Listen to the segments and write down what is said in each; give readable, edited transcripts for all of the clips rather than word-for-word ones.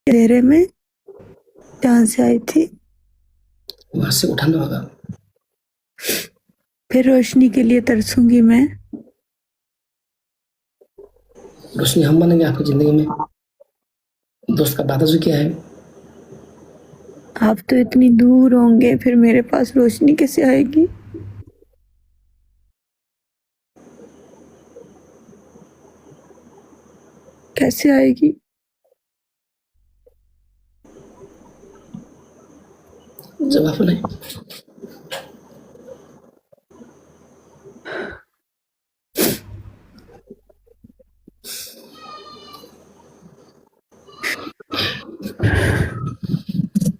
अंधेरे में जहाँ से आई थी, वहां से उठाना होगा। फिर रोशनी के लिए तरसूंगी मैं। रोशनी हम बनेंगे आपकी जिंदगी में। दोस्त का वादा जो क्या है? आप तो इतनी दूर होंगे, फिर मेरे पास रोशनी कैसे आएगी? कैसे आएगी? जवाब नहीं।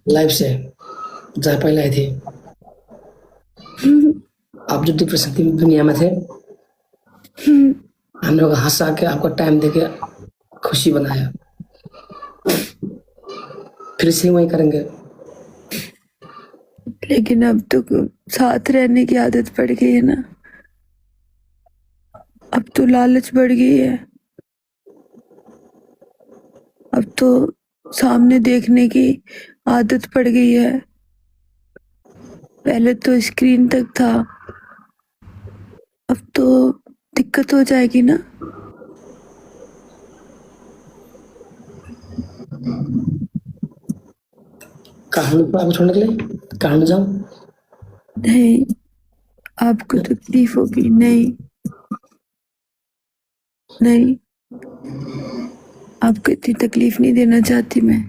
लाइफ से जहाँ पहले आई थी, आप जो डिप्रेशन की दुनिया में थे, हम लोग हंसा के आपको टाइम देके खुशी बनाया। फिर से वही करेंगे। लेकिन अब तो साथ रहने की आदत पड़ गई है ना, अब तो लालच बढ़ गई है, अब तो सामने देखने की आदत पड़ गई है। पहले तो स्क्रीन तक था, अब तो दिक्कत हो जाएगी ना। कहानी को आपको छोड़ने के लिए कहानी जाऊं? नहीं, आपको तकलीफ होगी। नहीं नहीं, आपको इतनी तकलीफ नहीं देना चाहती मैं।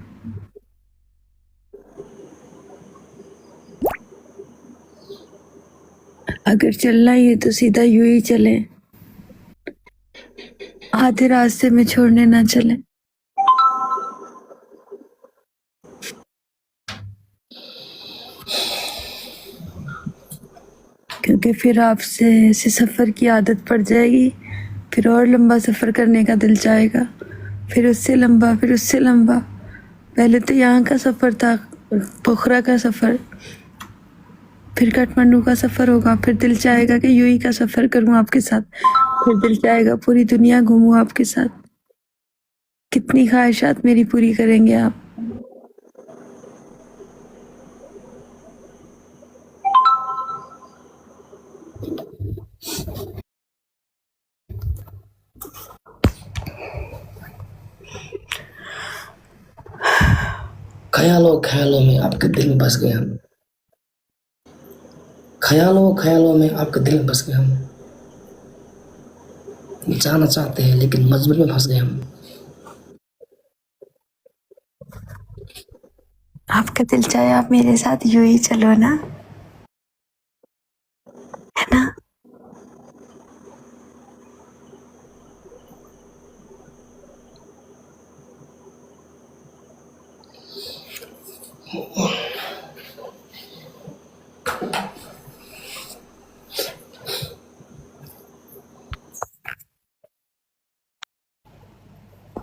अगर चलना ही है तो सीधा यूं ही चले, आधे रास्ते में छोड़ने ना चले। क्योंकि फिर आपसे ऐसे सफर की आदत पड़ जाएगी, फिर और लंबा सफर करने का दिल चाहेगा, फिर उससे लंबा, फिर उससे लंबा। पहले तो यहाँ का सफर था, पोखरा का सफर, फिर काठमांडू का सफर होगा, फिर दिल चाहेगा कि यूं ही का सफर करूं आपके साथ, फिर दिल चाहेगा पूरी दुनिया घूमूं आपके साथ। कितनी ख्वाहिशात मेरी पूरी करेंगे आप? ख्यालों ख्यालों में आपके दिल में बस गए हम। ख्यालों ख्यालों में आपके दिल में बस गए हम। जाना चाहते हैं लेकिन मजबूरी में फंस गए हम। आपका दिल चाहे आप मेरे साथ यूं ही चलो ना, है ना?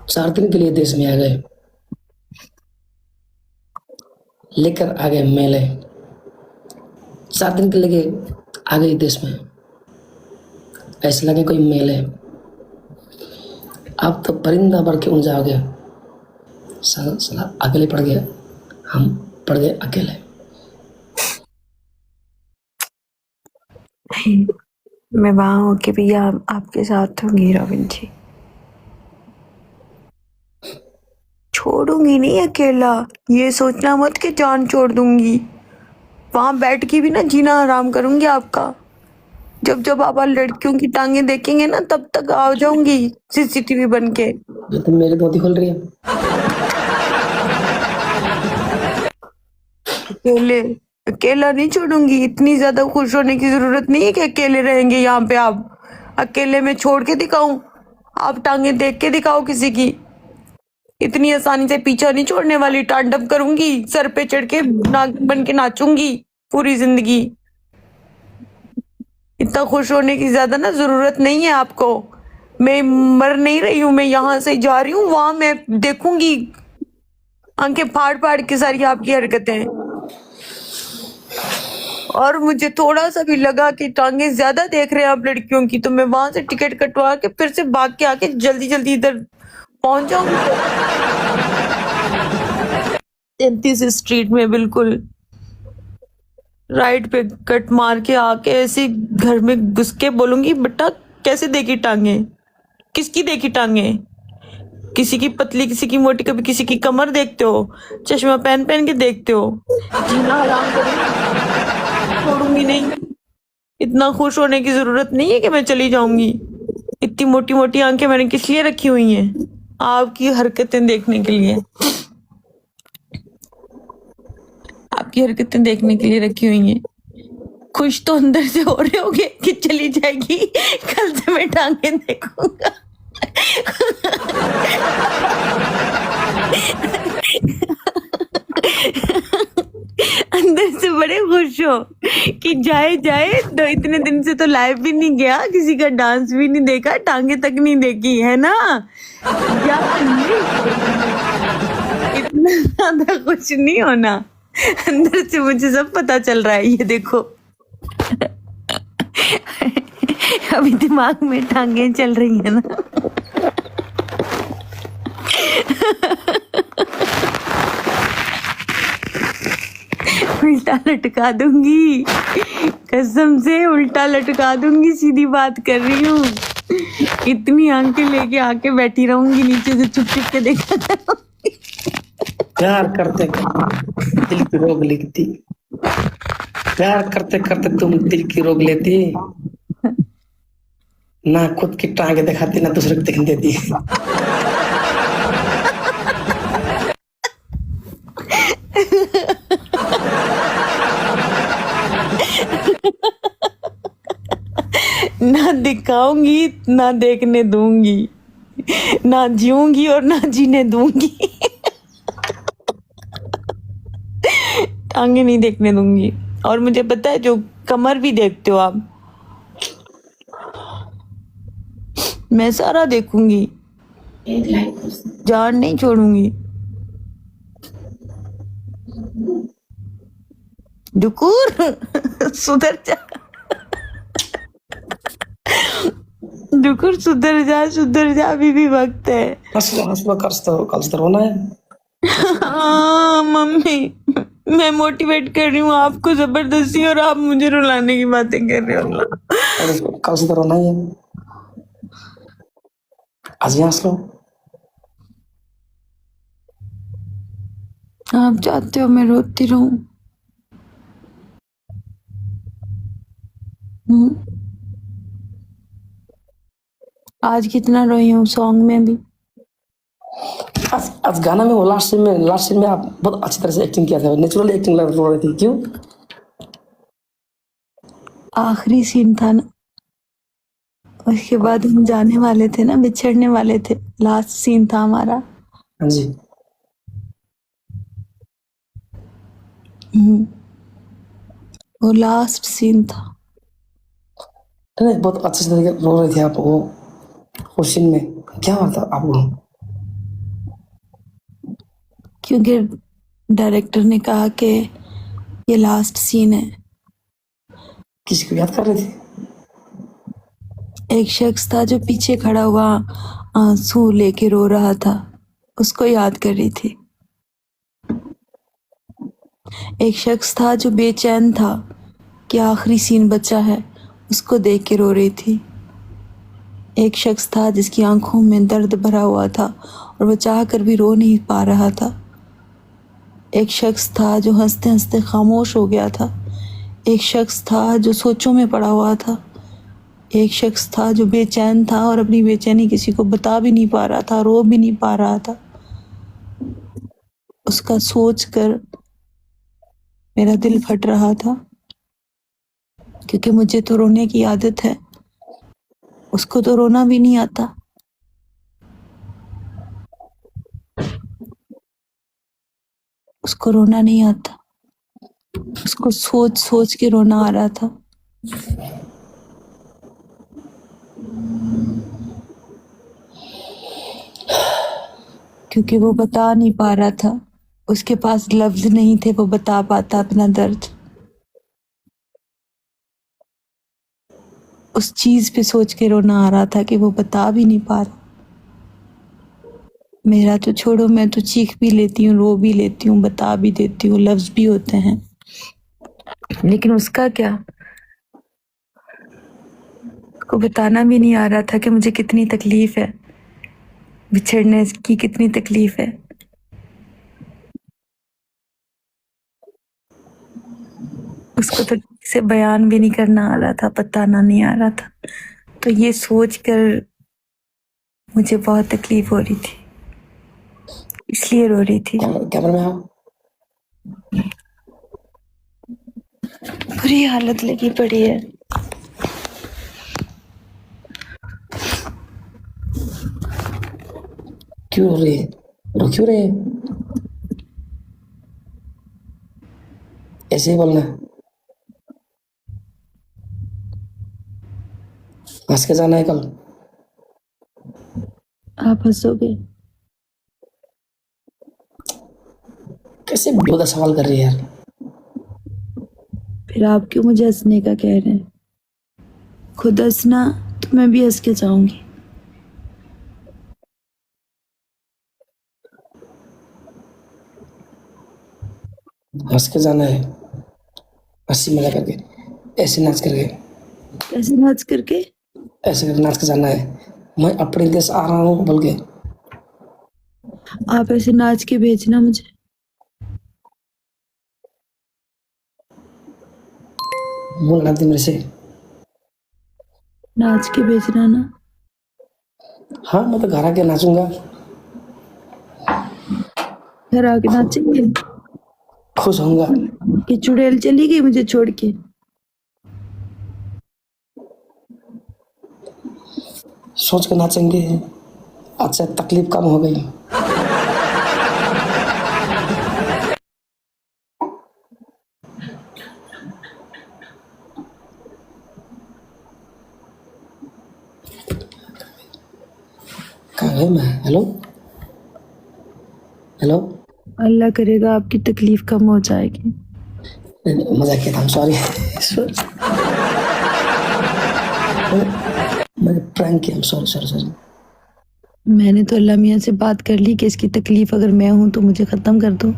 चार दिन के लिए देश में आ गए, लेकर आ गए मेले। 4 दिन के लिए आ गए देश में, ऐसे लगे कोई मेले। आप तो परिंदा बन के उड़ जाओगे। साला अकेले पड़ गए, हम पड़ गए अकेले। नहीं, मैं वहां होके भी आपके साथ होंगी रविंद्र जी। छोड़ूंगी नहीं अकेला, ये सोचना मत कि जान छोड़ दूंगी। वहां बैठ के भी ना जीना हराम करूंगी आपका। जब जब आप लड़कियों की टांगे देखेंगे ना, तब तक आ जाऊंगी सीसीटीवी बन के। जो तुम मेरी धोती खोल रही है। अकेले अकेला नहीं छोड़ूंगी। इतनी ज्यादा खुश होने की जरूरत नहीं है कि अकेले रहेंगे यहाँ पे आप। अकेले में छोड़ के दिखाऊं? आप टांगे देख के दिखाओ किसी की। इतनी आसानी से पीछा नहीं छोड़ने वाली। तांडव करूंगी, सर पे चढ़ के नाग बन के नाचूंगी पूरी जिंदगी। इतना खुश होने की ज्यादा ना जरूरत नहीं है आपको। मैं मर नहीं रही हूं, मैं यहाँ से जा रही हूँ, वहां मैं देखूंगी आंखें फाड़ फाड़ के सारी आपकी हरकतें। और मुझे थोड़ा सा भी लगा कि टांगे ज्यादा देख रहे हैं आप लड़कियों की, तो मैं वहां से टिकट कटवा के फिर से भाग के आके जल्दी जल्दी इधर पहुंच जाऊंगी। 33 स्ट्रीट में बिल्कुल राइट पे कट मार के आके ऐसे घर में घुस के बोलूंगी, बेटा कैसे देखी टांगे, किसकी देखी टांगे, किसी की पतली किसी की मोटी, कभी किसी की कमर देखते हो, चश्मा पहन पहन के देखते हो। जीना हराम करूंगी, छोड़ूंगी नहीं। इतना खुश होने की जरूरत नहीं है कि मैं चली जाऊंगी। इतनी मोटी मोटी आंखें मैंने किस लिए रखी हुई हैं? आपकी हरकतें देखने के लिए, आपकी हरकतें देखने के लिए रखी हुई हैं। खुश तो अंदर से हो रहे होगे कि चली जाएगी, कल से मैं टांगे देखूंगा। अंदर से बड़े खुश हो कि जाए जाए, तो इतने दिन से तो लाइव भी नहीं गया, किसी का डांस भी नहीं देखा, टांगे तक नहीं देखी है ना। इतना ज्यादा खुश नहीं होना, अंदर से मुझे सब पता चल रहा है। ये देखो अभी दिमाग में टांगे चल रही है ना। उल्टा लटका दूंगी, कसम से उल्टा लटका दूंगी, सीधी बात कर रही हूँ। इतनी आंखें लेके आके बैठी रहूंगी, नीचे से छुप छुप के देखा करूंगी। प्यार करते करते दिल की रोग लिखती, प्यार करते करते तुम दिल की रोग लेती, ना खुद की टांगे दिखाती ना दूसरे को दिखने देती। ना दिखाऊंगी ना देखने दूंगी, ना जीऊंगी और ना जीने दूंगी। टांगे नहीं देखने दूंगी। और मुझे पता है, जो कमर भी देखते हो आप, मैं सारा देखूंगी, जान नहीं छोड़ूंगी। डुकुर सुधर जा, डुकुर सुधर जा, अभी भी वक्त है। हंस लो कल से रोना है। हाँ मम्मी, मैं मोटिवेट कर रही हूँ आपको जबरदस्ती, और आप मुझे रुलाने की बातें कर रहे हो। कल से रोना ही है, आज हंस लो। आप चाहते हो मैं रोती रहूं? आज कितना रोई हूँ सॉन्ग में भी। आज गाना में वो लास्ट सीन में आप बहुत अच्छी तरह से एक्टिंग किया था, नेचुरली एक्टिंग लग रही थी। क्यों? आखिरी सीन था ना, उसके बाद हम जाने वाले थे ना, बिछड़ने वाले थे, लास्ट सीन था हमारा। हाँ जी। वो लास्ट सीन था। नहीं, बहुत अच्छे से रो रहे थे आप वो सीन में। क्या हुआ था आपको? क्योंकि डायरेक्टर ने कहा कि ये लास्ट सीन है। किसी को याद कर रहे थे? एक शख्स था जो पीछे खड़ा हुआ आंसू लेके रो रहा था, उसको याद कर रही थी। एक शख्स था जो बेचैन था कि आखिरी सीन बचा है, उसको देख के रो रही थी। एक शख्स था जिसकी आंखों में दर्द भरा हुआ था और वो चाह कर भी रो नहीं पा रहा था। एक शख्स था जो हंसते हंसते खामोश हो गया था। एक शख्स था जो सोचों में पड़ा हुआ था। एक शख्स था जो बेचैन था और अपनी बेचैनी किसी को बता भी नहीं पा रहा था, रो भी नहीं पा रहा था। उसका सोच कर मेरा दिल फट रहा था, क्योंकि मुझे तो रोने की आदत है, उसको तो रोना भी नहीं आता। उसको रोना नहीं आता, उसको सोच सोच के रोना आ रहा था। क्योंकि वो बता नहीं पा रहा था, उसके पास लफ्ज नहीं थे वो बता पाता अपना दर्द। उस चीज पे सोच के रोना आ रहा था कि वो बता भी नहीं पा रहा। मेरा तो छोड़ो, मैं तो चीख भी लेती हूँ, रो भी लेती हूँ, बता भी देती हूँ, लफ्ज भी होते हैं, लेकिन उसका क्या? उसको बताना भी नहीं आ रहा था कि मुझे कितनी तकलीफ है, बिछड़ने की कितनी तकलीफ है। उसको तो से बयान भी नहीं करना आ रहा था, बताना नहीं आ रहा था। तो ये सोच कर मुझे बहुत तकलीफ हो रही थी, इसलिए रो रही थी। कैमरा में आओ। बुरी हालत लगी पड़ी है। क्यों रो रही है? रो क्यों रही है? ऐसे ही बोलना, हंस के जाना है कल। आप हंसोगे? कैसे बेहुदा सवाल कर रही है यार? फिर आप क्यों मुझे हंसने का कह रहे हैं? खुद हंसना तो मैं भी हंस के जाऊंगी। हंस के जाना है, हंसी मजा करके, ऐसे नाच करके, कैसे नाच करके? ऐसे करके नाच के जाना है। मैं अपने देश आ रहा हूँ बोल के। आप ऐसे नाच के भेजना मुझे। बोल रहा थी मेरे से। नाच के भेजना ना। हाँ मैं तो घर आके नाचूंगा, घर आके नाचेंगे? खुश होऊंगा। कि चुड़ैल चली गई मुझे छोड़ के? सोच के नाचेंगे, अच्छा तकलीफ कम हो गई। कहाँ है मैं? Hello hello. अल्लाह करेगा आपकी तकलीफ कम हो जाएगी। नहीं, मजाक किया था, सॉरी। मैंने प्रैंक किया, सॉरी सॉरी सॉरी। मैंने तो अल्लाह मियाँ से बात कर ली कि इसकी तकलीफ अगर मैं हूं तो मुझे खत्म कर दो।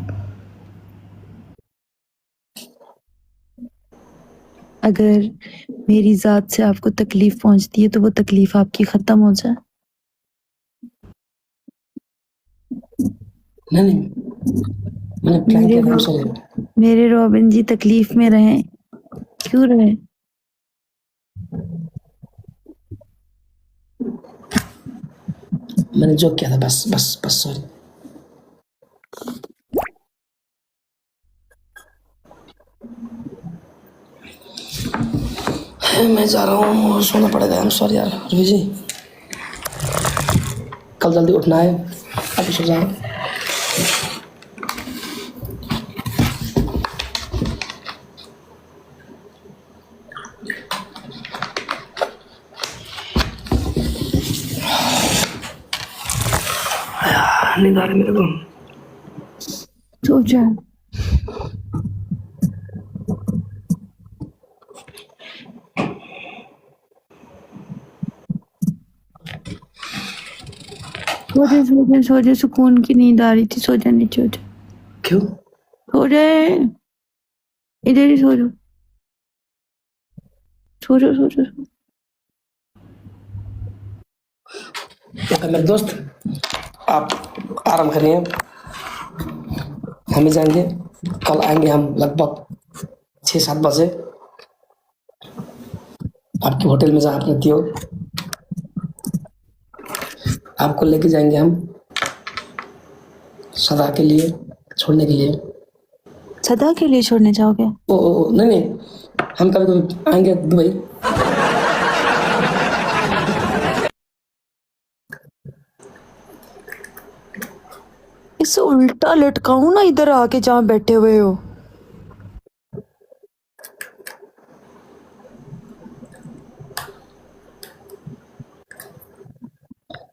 अगर मेरी जात से आपको तकलीफ पहुंचती है तो वो तकलीफ आपकी खत्म हो जाए। नहीं नहीं, मैंने प्रैंक मेरे किया था, रो, सॉरी। मेरे रॉबिन जी तकलीफ में रहें, क्यों रहें? मैंने जोक किया था, बस बस बस, सॉरी। मैं जा रहा हूँ, सोना पड़ेगा। हम सॉरी यार रवि जी, कल जल्दी उठना है, अभी सो जाओ। नींद आ रही मेरे को। सो जाए। सो जाए सो जाए सो जाए, सुकून की नींद आ रही थी, सो जाए, नीचे हो जाए, क्यों? सो जाए, इधर ही सो जाओ, सो जाओ सो जाओ। तो मेरे दोस्त, आप आराम करिए, हम ही जाएंगे। कल आएंगे हम लगभग 6-7 बजे आपके होटल में जहाँ आप रहती हो। आपको लेके जाएंगे हम सदा के लिए, छोड़ने के लिए। सदा के लिए छोड़ने जाओगे? ओ नहीं नहीं, हम कभी कभी आएंगे दुबई। इसे उल्टा लटकाऊं ना इधर आके जहाँ बैठे हुए हो?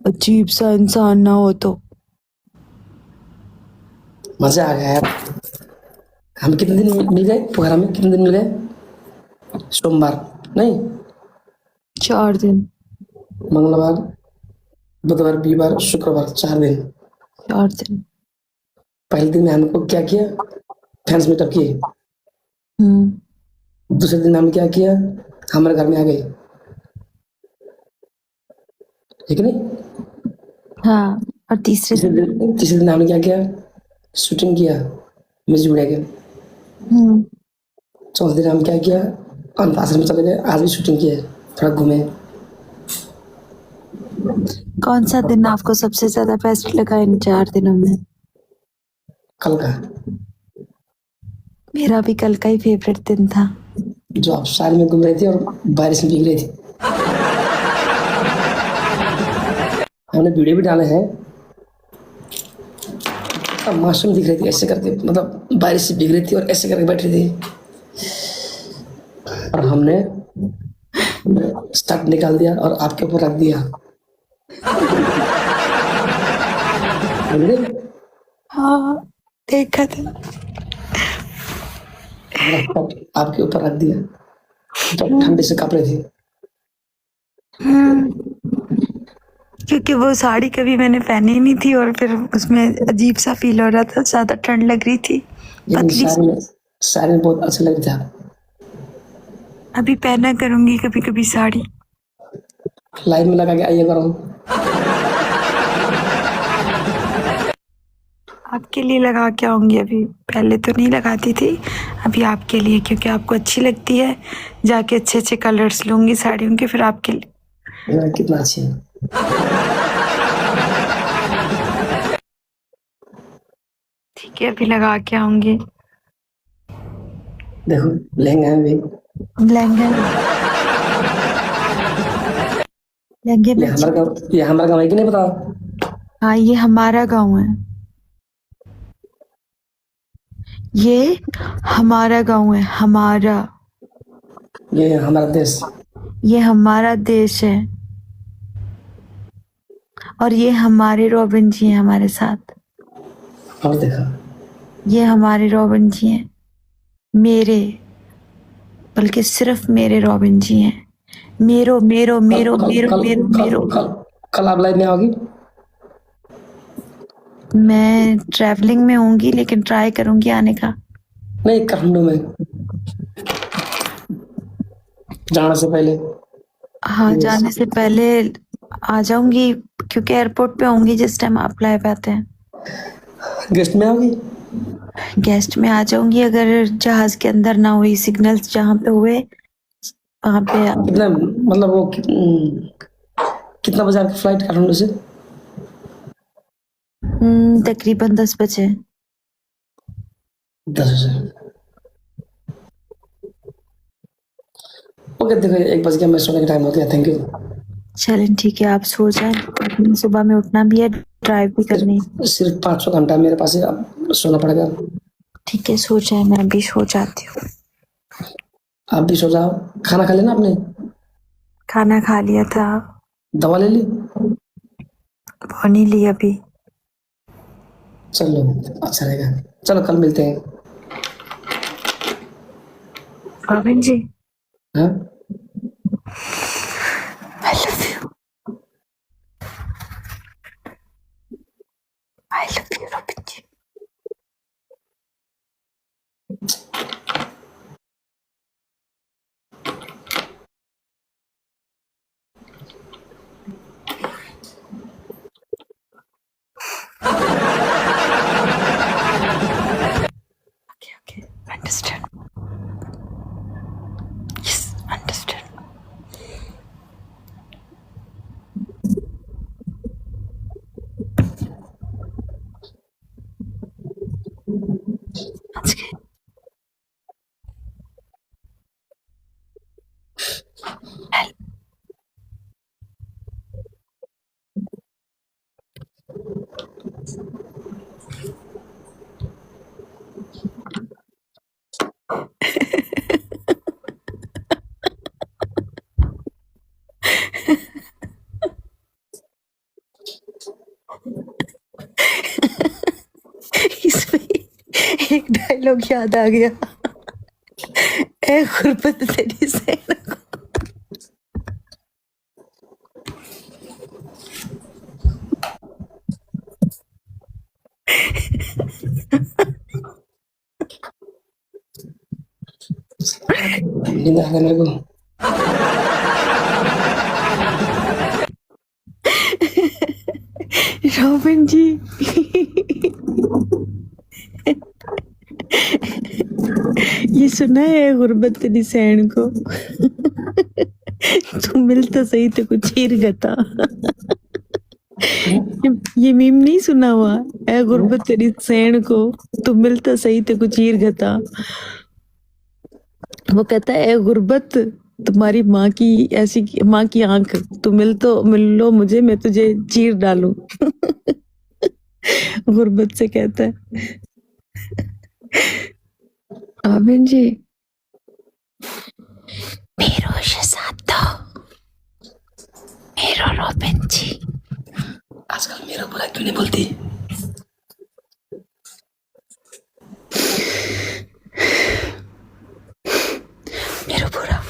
अजीब सा इंसान ना हो तो। मजा आ गया यार। हम कितने दिन मिल गए प्रोग्राम में? कितने दिन मिल गए? सोमवार नहीं, 4 दिन। मंगलवार, बुधवार, वीरवार, शुक्रवार, 4 दिन। और दिन। पहले दिन में हमको क्या किया, फैंस मीटअप किए। दूसरे दिन हमने क्या किया, हमारे घर में आ गई, ठीक नहीं। हाँ, और तीसरे तीसरे दिन हमने क्या किया, शूटिंग किया म्यूजिक वीडियो के। चौथे दिन हम क्या किया, आश्रम में चले गए, आज भी शूटिंग किया, थोड़ा घूमे। कौन सा दिन आपको सबसे ज्यादा बेस्ट लगा इन 4 दिनों में? कल का, मेरा भी कल का ही फेवरेट दिन था। जो आप साल में घूम रही थी और बारिश में भीग रही थी। हमने वीडियो भी डाले हैं, अब मासूम दिख रही थी ऐसे करके, मतलब बारिश से भीग रही थी और ऐसे करके बैठ रही थी, और हमने स्टार्ट निकाल दिया और आपके ऊपर रख दिया। हाँ, देखा था। आपके ऊपर रख दिया जब ठंडी से कांप रही थी। क्योंकि वो साड़ी कभी मैंने पहनी नहीं थी और फिर उसमें अजीब सा फील हो रहा था, ज्यादा ठंड लग रही थी। लेकिन पतली साड़ी में बहुत अच्छा लग रहा था। अभी पहना करूंगी कभी कभी साड़ी। लाइव में लगा के आइए करो। आपके लिए लगा के आऊंगी, अभी पहले तो नहीं लगाती थी, अभी आपके लिए, क्योंकि आपको अच्छी लगती है। जाके अच्छे अच्छे कलर्स लूंगी साड़ियों के, फिर आपके लिए। कितना अच्छी है। ठीक है, अभी लगा के आऊंगी। देखो लहंगा है भी, लहंगा लहंगे में ये हमारा गाँव है कि नहीं पता। हाँ, ये हमारा गांव है, ये हमारा गांव है, हमारा, ये हमारा देश, ये हमारा देश है, और ये हमारे रॉबिन जी हैं हमारे साथ। और देखा, ये हमारे रॉबिन जी हैं, मेरे, बल्कि सिर्फ मेरे रॉबिन जी हैं। मेरो मेरो मेरो मेरो मेरो मेरो कल आप लाइव में आओगी। मैं ट्रैवलिंग में होंगी, लेकिन ट्राई करूंगी आने का। नहीं, काठमांडू में जाने से पहले। हाँ, जाने से पहले आ जाऊंगी, क्योंकि एयरपोर्ट पे होंगी जिस टाइम आप लाइव आते हैं। गेस्ट में आओगी। गेस्ट में आ जाऊंगी, अगर जहाज के अंदर ना हुई सिग्नल्स, जहाँ पे हुए वहाँ पे। कितना मतलब वो कितना बजे आपकी फ्लाइट काठमांडू से? तकरीबन 10 बजे। 10 बजे। ओके, देखो 1 बज गया, मैं सोने का टाइम हो गया। Thank you. चलें, ठीक है, आप सो जाएं, सुबह में उठना भी है, ड्राइव भी करनी है। सिर्फ 500 घंटा मेरे पास है, अब सोना पड़ेगा। ठीक है, सो जाए, मैं भी सो जाती हूँ। आप भी सो जाओ। खाना खा लेना आपने? खाना खा लिया था। दवा ले ली? वो नहीं ली अभी। चलो अच्छा रहेगा, चलो कल मिलते हैं। रॉबिन जी, हाँ, I love you, I love you Robin ji. Okay, understand. Yes, understand. That's good. इसमें एक डायलॉग याद आ गया, ए गुरबत तेरी से नींद आ गया मेरे को। रॉबिन जी, ये सुना है गुरबत तेरी सैन को। तू मिलता सही तो कुछ चीर गता। ये मीम नहीं सुना हुआ? ए गुरबत तेरी सैन को, तू मिलता सही तो कुछ चीर गता। वो कहता है, ए गुरबत तुम्हारी माँ की ऐसी माँ की आंख, तू मिल लो मुझे, मैं तुझे चीर डालूं। गुरबत से कहता है। आबिन जी, मेरो शसातो, मेरो रॉबिन जी। आजकल मेरा बुरा क्यों नहीं बोलती? मेरो बुरा।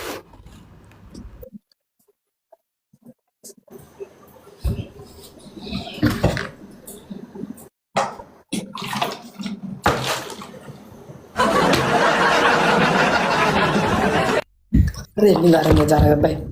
अरे नींद आ रहा है, जा रहा है, बाय।